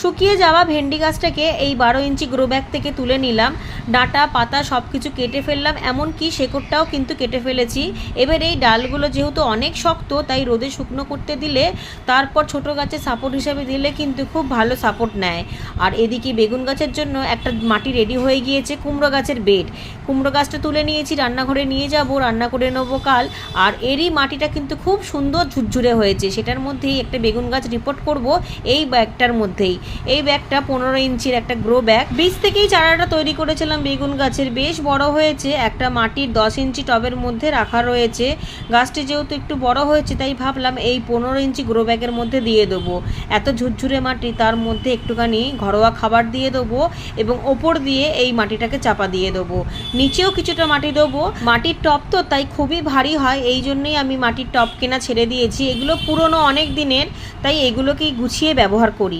শুকিয়ে যাওয়া ভেন্ডি গাছটাকে এই 12 ইঞ্চি গ্রো ব্যাগ থেকে তুলে নিলাম। ডাঁটা পাতা সব কিছু কেটে ফেললাম, এমনকি শেকড়টাও কিন্তু কেটে ফেলেছি। এবার এই ডালগুলো যেহেতু অনেক শক্ত, তাই রোদে শুকনো করতে দিলে তারপর ছোট গাছে সাপোর্ট হিসাবে দিলে কিন্তু খুব ভালো সাপোর্ট নেয়। আর এদিকে বেগুন গাছের জন্য একটা মাটি রেডি হয়ে গিয়েছে, কুমড়ো গাছের বেড। কুমড়ো গাছটা তুলে নিয়েছি, রান্নাঘরে নিয়ে যাব, রান্না করে নেবো কাল। আর এরই মাটিটা কিন্তু খুব সুন্দর ঝুরঝুরে হয়েছে, সেটার মধ্যেই একটা বেগুন গাছ রিপোর্ট করব এই ব্যাগটার মধ্যেই। এই ব্যাগটা 15 ইঞ্চির একটা গ্রো ব্যাগ, বীজ থেকেই চারাটা তৈরি করেছিলাম বেগুন গাছের, বেশ বড় হয়েছে। একটা মাটির 10 ইঞ্চি টবের মধ্যে রাখা রয়েছে। গাছটি যেহেতু একটু বড় হয়েছে, তাই ভাবলাম এই 15 ইঞ্চি গ্রো ব্যাগের মধ্যে দিয়ে দেবো। এত ঝুরঝুরে মাটি, তার মধ্যে একটুখানি ঘরোয়া খাবার দিয়ে দেবো এবং ওপর দিয়ে এই মাটিটাকে চাপা দিয়ে দেবো। নিচেও কিছুটা মাটি দেবো। মাটির টব তো তাই খুবই ভারী হয়, এই জন্যই আমি মাটির টব কেনা ছেড়ে দিয়েছি। এগুলো পুরনো অনেক দিনের, তাই এগুলোকেই গুছিয়ে ব্যবহার করি।